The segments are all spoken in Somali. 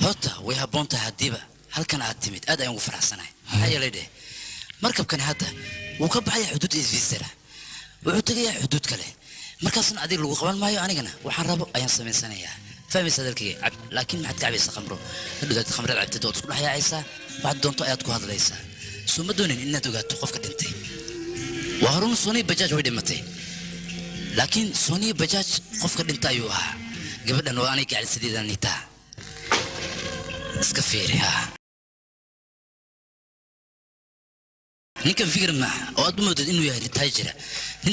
horta way haboonta hadiiba halkan aad timid aad ayaan ugu faraxsanahay maxaa leedahay markabkan hadda wuu ka baxay xuduud Switzerland wuxuu tagayaa xuduud kale markaasna adiga lagu qaban maayo anigana waxaan rabo ayaan sameysanayaa fahmaysa dalkayga laakiin maxaad ka cabaysaa khamro hadhood khamrada cabtid oo isku dhaxayaysaa waxaad doonto ayaad ku hadlaysaa soo ma doonin inaad ogaato qofka dhintay waa run Sony Bajaj way dhimatay laakiin Sony Bajaj qofka dhintay ayuu ahaa gabadhan oo aniga gacalsideedan nitaa iska fiiri ha ninkan fikir ma oo aad moodid inuu yahay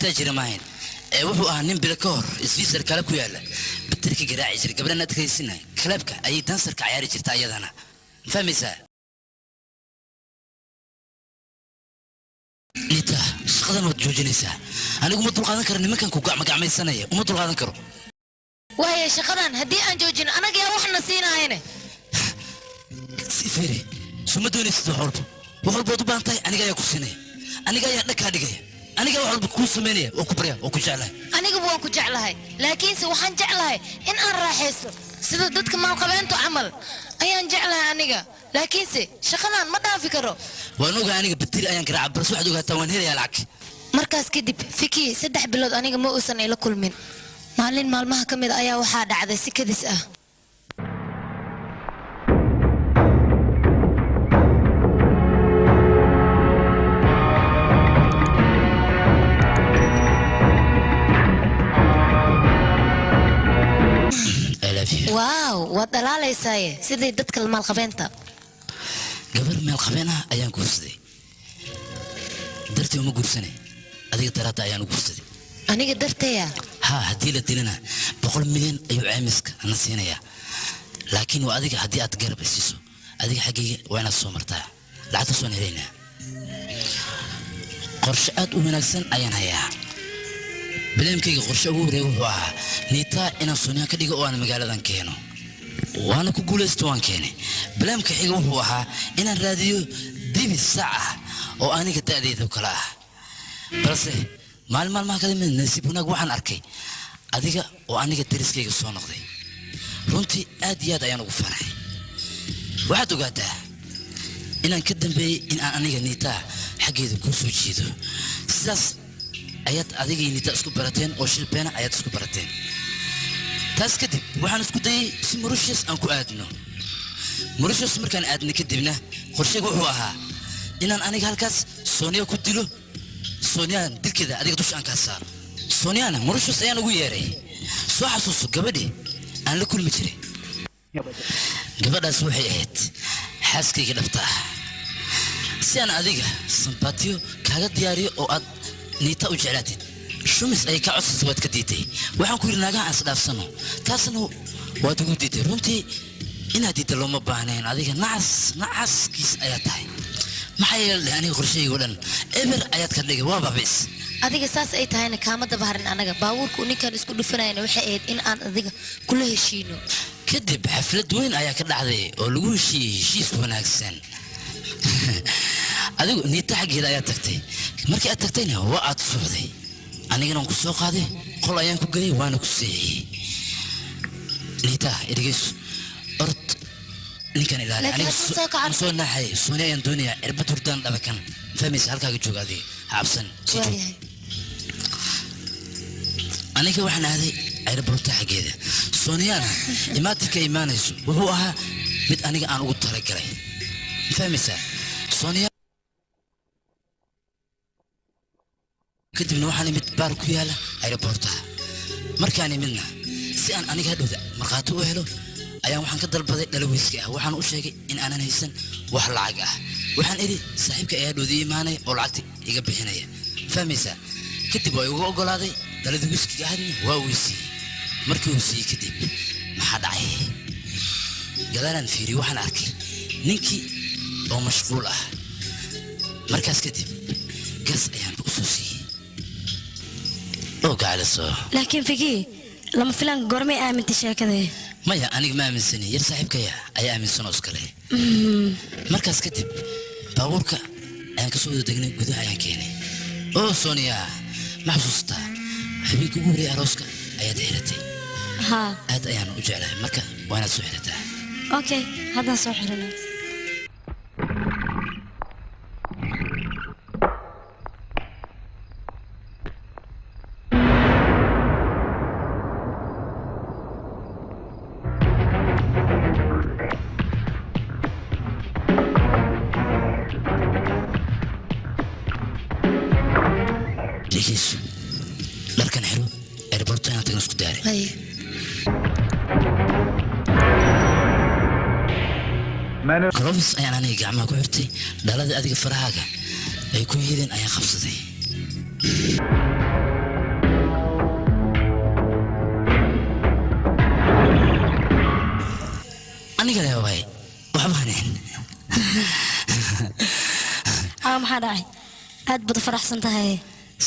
taajira maahin wuxuu ahaa nin bilkoor isfiisar kala ku yaala batarki garaaci jiray gabadhan aad kaysinay clubka ay dansarka ciyaari jirtay ayadana fahmaysaa nita shaqadan wad joojinaysaa anigu ma dulqaadan karo nimankan ku gacmaysanaya uma dulqaadan karo waaye shaqadan haddii aan joojin anaga yaa waxna siinaayeen sifiri suma doonaysid wax walba u baahan tahay aniga ayaa ku siinaya aniga ayaa dhakaa dhigaya aniga wax walba ku sameynaya oo ku barya oo ku jeclahay aniga waan ku jeclahay laakiinse waxaan jeclahay in aan raaxaysto sida dadka maalqabeento camal ayaan jeclahay aniga laakiinse shaqadan ma dhaafi karo waan ogaa aniga batiri ayaan garaaca bas waxaad ogaataa waan helayaa lacag markaas kadib fiki 3 bilood aniga ma uusan ila kulmin maalin maalmaha ka mid ayaa waxaa dhacday si kadis ah واو ودلالي ساي سيدي دتك المال خبينتا قبل مال خبينها ايان كوسدي درتي وما قرسني اديك تراتا ايان كوسدي اني قدرتيا ها هدي لدينا 100 مليون ايو عامسك انا سينيا لكن واديك هدي اتقرب سيسو اديك حقيقه وانا سو مرتا لعت سو نهرينا قرشات ومناكسن ايان هيا بلامكيga qorshe ugu wareeg wuxuu ahaa niita inaan Soonia ka dhigo oo aan magaaladan keeno waana ku guulaysto waan keenay balaamka xiga wuxuu ahaa inaan raadiyo dibi saac oo aniga taadeydo kala ah balse maalmaha kale min nasiib wanaag waxaan arkay adiga oo aniga dariskayga soo noqday runtii aad iyo aad ayaan ugu faraxay waxaad ogaataa inaan ka dambeeyay in aan aniga niita xageeda ku soo jiido sidaas ayaad adiga niita isku barateen oo shilbeena ayaad isku barateen taas kadib waxaan isku dayay si Mauritius aan ku aadno Mauritius markaan aadna kadibna qorsheygu wuxuu ahaa inaan aniga halkaas Soonia ku dilo Soonia dilkeeda adiga dush aan ka saaro Sooniana Mauritius ayaan ugu yeeray soo xasuuso gabadhi aan la kulmi jiray gabadhaas waxay ahayd xaaskayga dhabta si aan adiga simpatiyo kaaga diyaariyo oo aad niita u jeclaatid shumis ay ka codsato wad ka diitay waxaan ku yirnaagaa as dhaafsano taasna waad ugu diitay runtii inaad diido looma baahneen adiga nacas kiis ayaa tahay maxay yeelay aniga qorsheygu dhan eber ayaad ka dhigay waa babis adiga saas ay tahayna kaama dabaharin anaga baabuurku ninkan isku dhufanayna waxay ahayd in aan adiga kula heshiino kadib xaflad weyn ayaa ka dhacday oo lagu heshiis wanaagsan adigu niita xageeda ayaa tagtay markii aad tagtayna waa aad socday anigana ku soo qaaday qol ayaan ku galay waana ku siiyay niita idgeys ort ninkan ilaali aniga soo naxay Soonia ayaan doonaya irbad hurdaan dhabakan fahmaysa halkaaga joogaadii habsan aniga waxaan aaday airportka xageeda Sooniana imaatika imaanayso wuxuu ahaa mid aniga aan ugu talagalay fahmaysa Soonia kadibna waxaan imid baar ku yaala airportka markaan imidna si aan aniga hadhowda marqaato u helo ayaan waxaan ka dalbaday dhalaweyska waxaan u sheegay in aanan haysan wax lacag ah waxaan iri saaxiibka ayaa dhowdii imaanay oo lacagta iga bixinaya fahmaysa kadib way ugu ogolaaday dalada wiskiga ahadna waa weysii markii uu siiyey kadib maxaa dhacay gadaalaan fiiri waxaan arkay ninkii oo mashquul ah markaas kadib gas ayaan u soo siiyey oo gacalayso laakiin fiki lama filan goormay aamintay sheekadee maya aniga ma aaminsani yar saaxiibkaya ayaa aaminsan oo iskale markaas kadib baabuurka ayaan ka soo wada degnay gudaha ayaan keenay oo Soonia ma xasuustaa habeenkii ugu horreeyay arooska ayaad xiratay ها aad ayaan u jeclahay marka waana soo xirataa اوكي هذا صح لنا جيكيس لكن حلو ايربورت انا تنسك داري هاي كروفيس ayaan aniga gacmaha ku xirtay dhalada adiga farahaaga ay ku yideen ayaan qabsaday aniga leeyahay waxba haneen maxaa dhacay aad bad faraxsan tahay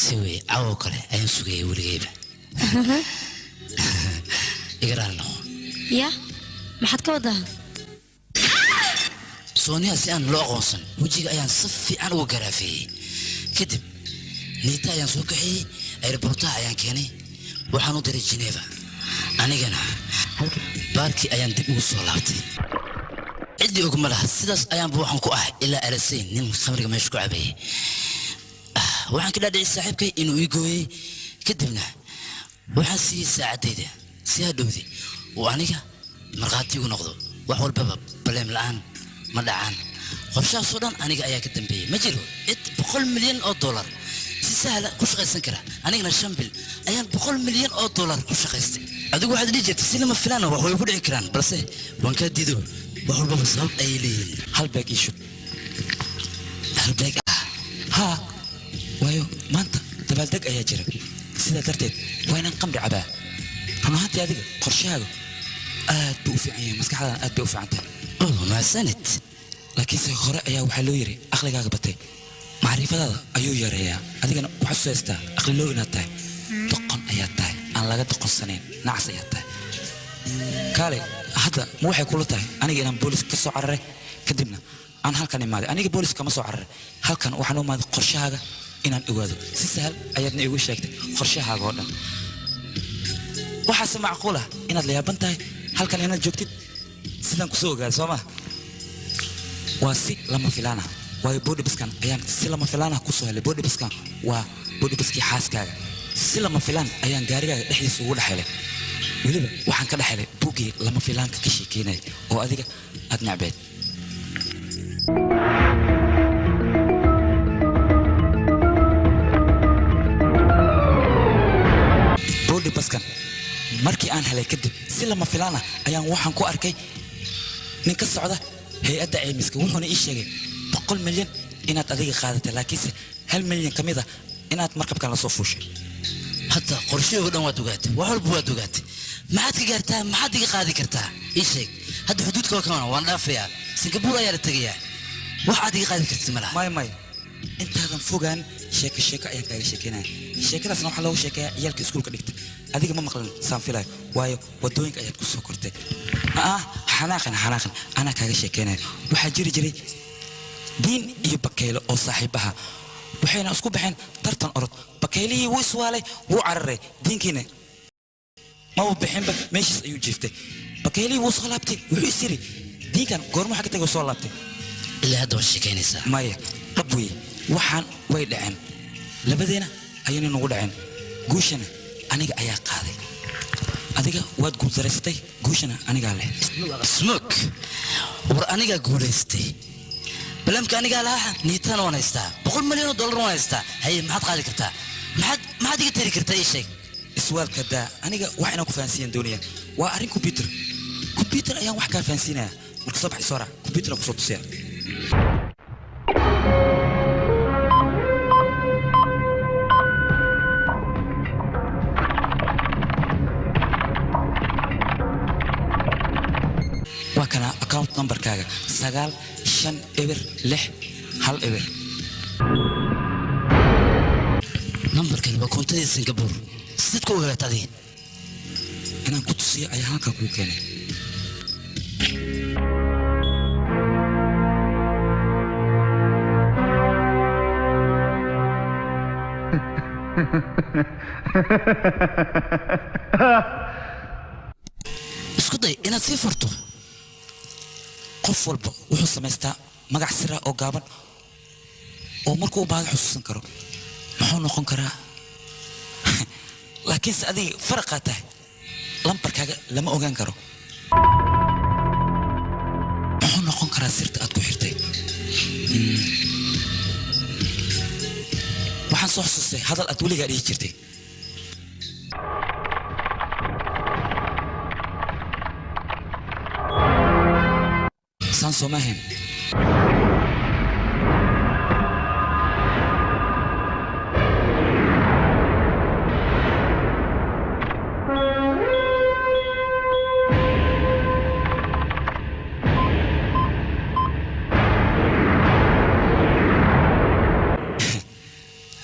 siway cawo kale ayaan sugayay waligayba igaraalno ya maxaad ka wadaa سونيا سيان لوغوسن وجهي ايان صفي عن وقرافي كدب نيتا ايان سوكحي ايربورتا ايان كيني وحانو ديري جنيفا انا جنا باركي ايان دي اوصو لابتي عدي اوك ملها سيداس ايان بوحان كو الا الاسين نين خمرق ميشكو عبي وحان كدا دعي صاحبكي انو يقوي كدبنا وحان سي ساعديدي سيها دوذي وانيقا مرغاتي ونقضو وحو البابا بليم الان ما دعان قرشا السودان أنا جاي أكتم بيه مجلو بقول مليون أو دولار سهلة كوش قيسن كلا أنا جنا شامبل أيام بقول مليون أو دولار كوش قيستي أدوق واحد اللي جت السينما فلانة وهو يقول إكران بس وانك ديدو وهو بمصاب أيلين هل باقي شو هل باقي ها وايو ما أنت تبالدق أي جرا سيدا ترتيب وين نقم بعباء أما هاتي هذه قرشها بوفي عين مسك حدا بوفي عنتها ما سنت لكن سيخورة أيها وحلو يري أخلي قاقبتي معرفة هذا أيو يريها هذيك أنا وحسو يستا أخلي لو إناتاي دقن أياتاي أنا لقد دقن سنين نعس أياتاي كالي هذا مو وحي كله تاي أنا جينا بوليس كسو عرري كدبنا أنا هالكان ماذا أنا جي بوليس كمسو عرري هالكان وحنو ماذا قرشها إنان إغادو سيسهل أياتني إغوي شاكتي قرشها غوردن وحاسة معقولة إناد ليا بنتاي هالكان إناد جوكتي سيدان كسو قال سوما واسي لما فلانا واي بودي بسكان ايان سي لما فلانا كسو هلي بودي بسكان وا بودي بسكي حاسكاga سي لما فلان ايان gaariga dhexdiisa ugu dhaxelay waliba waxaan ka dhaxelay buugi lama filaanka ka sheekeynay oo adiga aad nacbeed bودي بسكان markii aan helay kadib si lama filaana ayaan waxaan ku arkay nin ka socda hay'adda caymiska wuxuuna ii sheegay 100 milyan inaad adiga qaadatay laakiinse 1 milyan kamida inaad markabkan la soo fuushay hadda qorshahooda dhan waad ogaatay wax walba waad ogaatay maxaad ka gaartaa maxaad iga qaadi kartaa ii sheeg hadda xuduudka waan dhaafayaa Singapore ayaa la tagayaa waxaad iga qaadi kartaa malaha may intaadan fogaan sheeko ayaan kaaga sheekeynaa sheekadaasna waxaa loogu sheekeeyaa ciyaalka iskuulka dhigta adiga ma maqlan saan filay waayo wadooyinka ayaad ku soo kortay xanaaqan ana kaaga sheekeynaa waxaa jiri jiray diin iyo bakaylo oo saaxiibaha waxayna isku baxeen tartan orod bakaylihii wuu iswaalay wuu cararay diinkiina ma uu bixinba meeshiis ayuu jiiftay bakaylihii wuu soo laabtay wuxuu isiri diinkan goorma xagga tagay soo laabtay ilaa hadda waa sheekeynaysaa maya dhab wey waxaan way dhaceen labadeena ayayna nagu dhaceen guushana aniga ayaa qaaday adiga waad guuldareysatay guushana anigaa leh smoke war anigaa guulaystay balamka anigaa lahaa niitaan waan haystaa 100 milyan oo dollar waan haystaa haye maxaad qaadi kartaa maxaad iga tiri kartaa ii sheeg iswaalka daa aniga wax inaan ku fahansiiyan doonaya waa arrin computer ayaan wax kaa fahansiinaya marka soo baxay soo raac computer ku soo tusiya وكنا account number كاغا 956 number كان بكونتي سنغافور سيدكو غلطادي انا كنت سي اي هاكا كو كاني اسكو داي انا سيفرتو qof walba wuxuu samaystaa magac sir ah oo gaaban oo markuu u baahdo xusuusan karo muxuu noqon karaa laakiinse adiga faraqaa tahay lambarkaaga lama ogaan karo muxuu noqon karaa sirta aad ku xirtay waxaan soo xasuustay hadal aad weligaa dhihi jirtay saan soo maahayn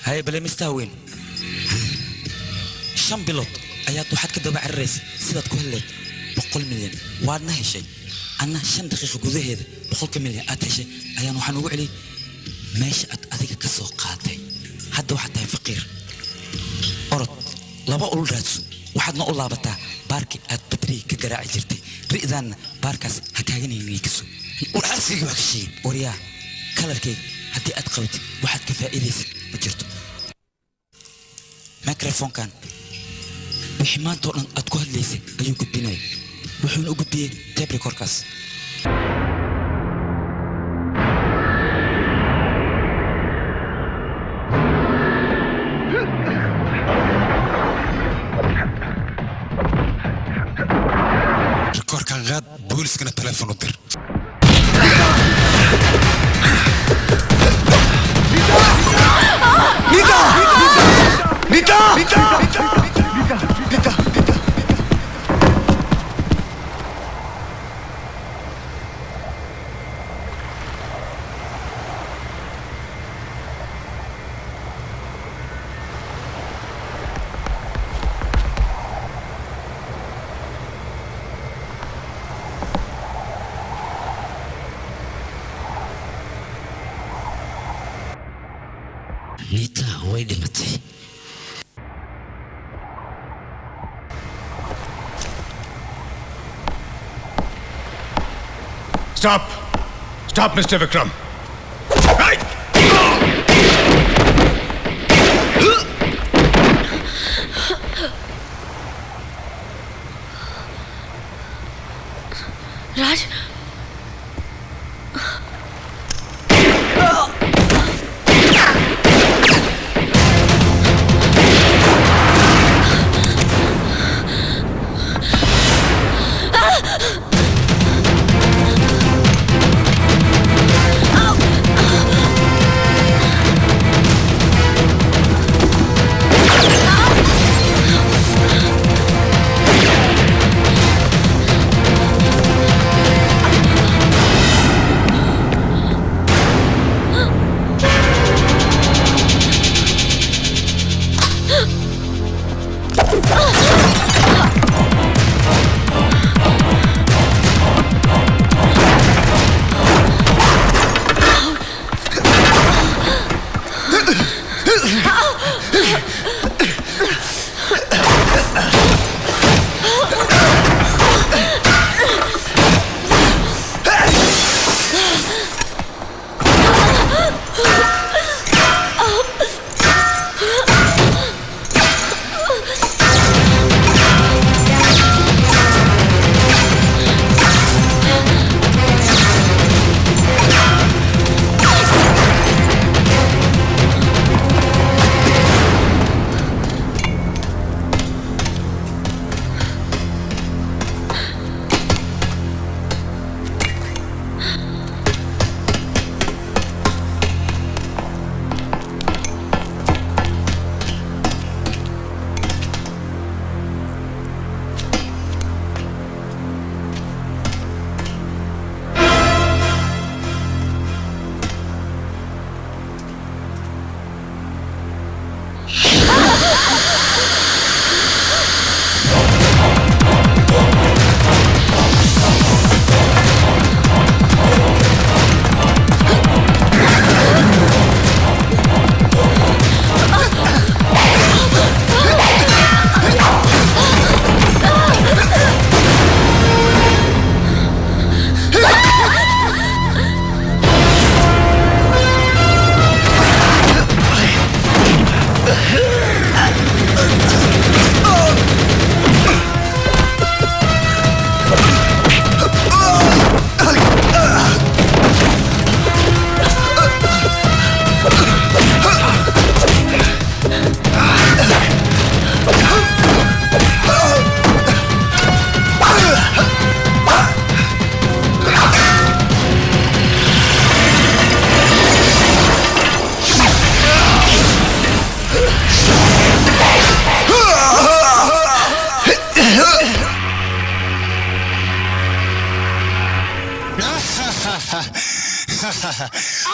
هاي بلا مستهوين شن بلوت أيات واحد كده بعد الرئيس سيدات كهلت بقول مليون وارنا هالشيء أنا شن دقيقة جوزه هذا بقول كمليون أتهشي أيان وحنا وعلي ماشي أذيك كسوق قاتي حد واحد هاي فقير أرد لا بقول رأسه واحد نقول لا بتاع باركي أتبتري كجراع جرتي رئيسان باركاس هكاجني يكسو ورأسي وحشي وريا كلر كي هدي أتقوتي واحد كفائديس مجرته ميكروفون كان وحمان طولن أتكوه الليسي أيو قديناي وحون أقدي تيب ريكوركاس ريكوركان غاد بوليس كان التليفون ودير نيتا وين متي Stop! Stop, Mr. Vikram! Right! Raj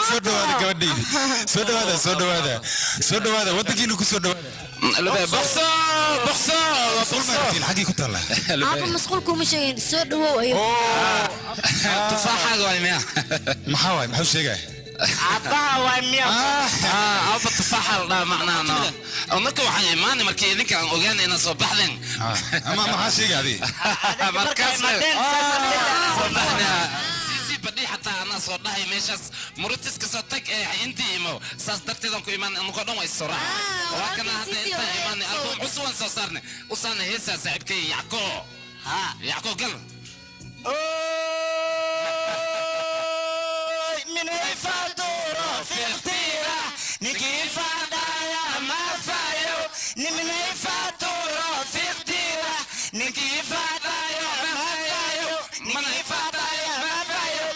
soo dhawaada gabadhaydi soo dhawaada waddankiina ku soo dhawaada بخصو xaggii ku taallaa aaba masquulku ma sheegin soo dhawow ayo تفاحة ويميا maxaa waay maxuu sheegaya عباها ويميا أبا تفاحة لا معناها أمريكا وحي إيماني مركي إنك أوغان إنا صباح لين maxaa sheegaya adii مركز صباحنا بدي حتى أنا صدقني ماشاس مرتس كسرتك أنتي إيمو ساس درتي كو إيمان مقدم الصراحة ولكن هذا أنت إيماني ألبوم عصوان صارني وصارنا هسه صاحبك يعقو يعقو قل من فاتورة في اختيرة نكيف عدايا ما فايو من فاتورة في اختيرة نكيف عدايا ما فايو من فاتايا ما فايو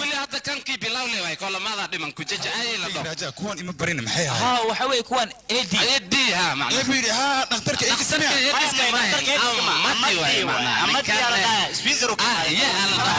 ولي هذا كان كي بلاولي واي كل ما ذا دمن كوجج أي لا raja kuwan ima barin maxay ahayd ها waxa way kuwan eedi يدي ها معناه eebiri ha dhakhtarka eedi ما ماتي واي معناه أما تيارة سبيكر يا الله